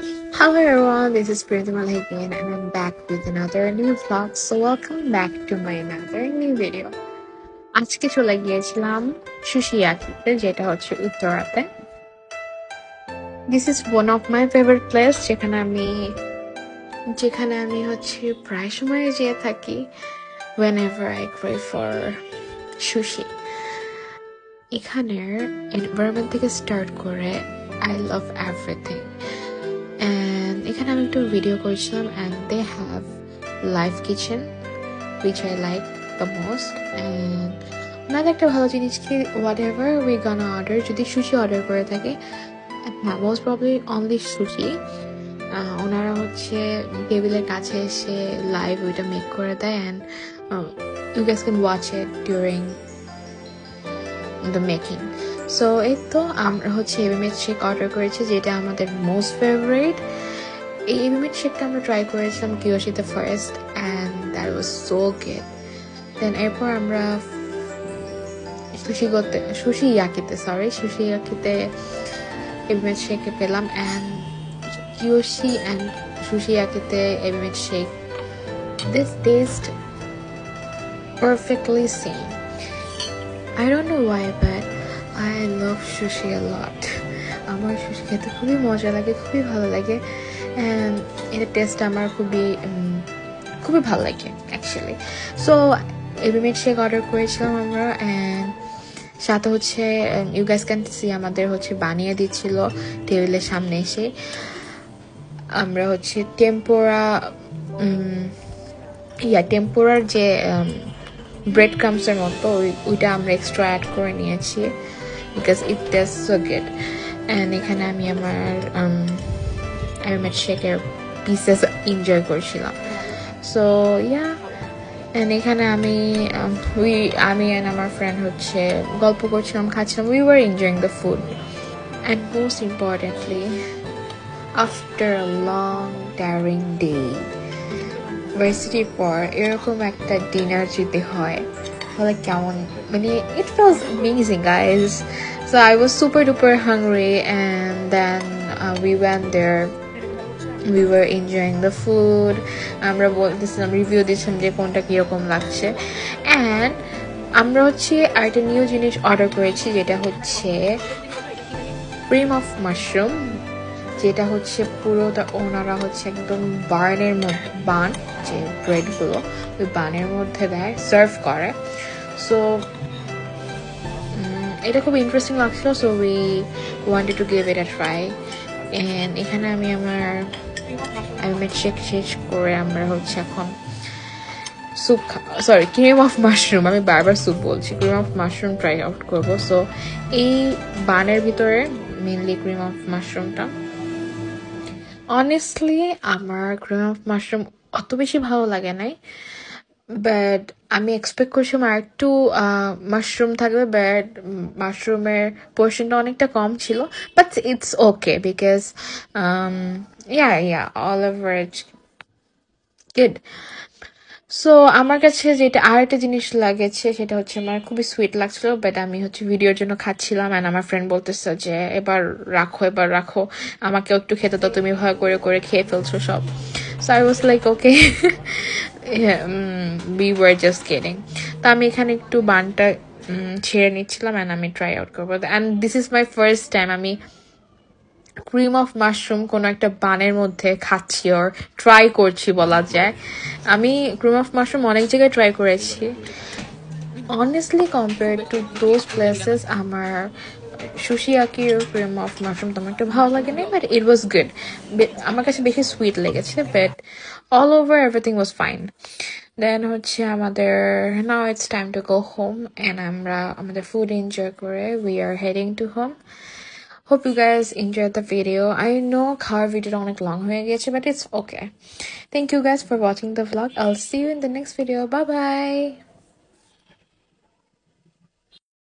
Hello everyone, this is Printimal again and I'm back with another new vlog. So welcome back to my another new video. আজকে চলে গিয়েছিলাম সুশিয়াকিতে যেটা হচ্ছে উত্তরাতে। This is one of my favorite place যেখানে আমি হচ্ছে প্রায় সময় যেয়ে থাকি whenever I crave for sushi. এখানের environment থেকে start করে I love everything. And এখানে আমি একটু ভিডিও করেছিলাম and they have live kitchen which I like the most. And ওনাদের একটা ভালো জিনিস কি whatever we gonna order, যদি সুশি অর্ডার করে থাকি, most probably only sushi, ওনারা হচ্ছে টেবিলের কাছে এসে লাইভ ওইটা মেক করে দেয় and you guys can watch it during the making. So এই তো আমরা হচ্ছে এবিমেট শেক অর্ডার করেছি যেটা আমাদের মোস্ট ফেভারিট। এই এবিমেট শেকটা আমরা ট্রাই করেছিলাম কিয়োশিতে first and that was so good. Then এরপর আমরা সুশি ইয়াকিতে এবিমেট শেকে পেলাম অ্যান্ড কিয়োশি অ্যান্ড সুশি ইয়াকিতে এবিমেট shake this taste perfectly same. I don't know why but I love sushi a lot. আমার সুশি খেতে খুবই মজা লাগে, খুবই ভালো লাগে and এর টেস্ট আমার খুবই ভালো লাগে অ্যাকচুয়ালি। সো এবিমেট শেক অর্ডার করেছিলাম আমরা and সাথে হচ্ছে ইউ গাইস ক্যান সি আমাদের হচ্ছে বানিয়ে দিচ্ছিল টেবিলের সামনে এসে। আমরা হচ্ছে টেম্পোরার যে ব্রেড ক্রামসের মতো ওইটা আমরা এক্সট্রা অ্যাড করে নিয়েছি because it test so good. And এখানে আমি আমার এবিমেট শেকের পিসেস এনজয় করছিলাম। সো ইয়া অ্যান্ড এখানে আমি অ্যান্ড আমার ফ্রেন্ড হচ্ছে গল্প করছিলাম, খাচ্ছিলাম, we were enjoying the food. And most importantly after a long tiring day ভার্সিটির পর এরকম একটা ডিনার যদি হয় তাহলে কেমন, মানে it feels amazing guys. So I was super duper hungry and then we went there, we were enjoying the food, আমরা বলতেছিলাম, রিভিউ দিচ্ছিলাম যে কোনটা কিরকম লাগছে। অ্যান্ড আমরা হচ্ছে আরেকটা নিউ জিনিস অর্ডার করেছি যেটা হচ্ছে ক্রিম অফ মাশরুম, যেটা হচ্ছে পুরোটা ওনারা হচ্ছে একদম বান যে ব্রেডগুলো ওই বানের মধ্যে দেয়, সার্ভ করে। সো এটা খুব ইন্টারেস্টিং লাগছিল। So we wanted to give it a try. And এখানে আমি আমার এবিমেট শেক শেষ করে আমরা হচ্ছে এখন ক্রিম অফ মাশরুম, আমি বারবার স্যুপ বলছি, cream of mushroom try out করবো। সো এই বানের ভিতরে মেনলি ক্রিম অফ মাশরুমটা, অনেস্টলি আমার ক্রিম অফ মাশরুম অত বেশি ভালো লাগে নাই, বাট আমি এক্সপেক্ট করছিলাম আর একটু মাশরুম থাকবে, বাট মাশরুমের পোর্শনটা অনেকটা কম ছিল, but it's okay because all over good. So আমার কাছে যেটা আর একটা জিনিস লাগেছে সেটা হচ্ছে আমার খুবই সুইট লাগছিল, বাট আমি হচ্ছে ভিডিওর জন্য খাচ্ছিলাম অ্যান্ড আমার ফ্রেন্ড বলতেছে যে এবার রাখো, আমাকেও একটু খেতে তো, তুমি ভয় করে করে খেয়ে ফেলছো সব। So I was like okay, we were just kidding. তো আমি এখানে একটু বানটা ছেড়ে নিচ্ছিলাম অ্যান্ড আমি ট্রাই আউট করবো। And this is my first time আমি ক্রিম অফ মাশরুম কোনো একটা বানের মধ্যে খাচ্ছি ওর ট্রাই করছি বলা যায়। আমি ক্রিম অফ মাশরুম অনেক জায়গায় ট্রাই করেছি, honestly compare to those places আমার সুশিয়াকির ক্রিম অফ মাশরুম তেমন একটা ভালো লাগে না, বাট ইট ওয়াজ গুড। আমার কাছে বেশি সুইট লেগেছে, but all over everything was fine. Then হচ্ছে আমাদের now it's time to go home and আমরা আমাদের ফুড এনজয় করে we are heading to home. Hope you guys enjoyed the video. I know car video অনেক long হয়ে গেছে, but it's okay. Thank you guys for watching the vlog. I'll see you in the next video. Bye bye.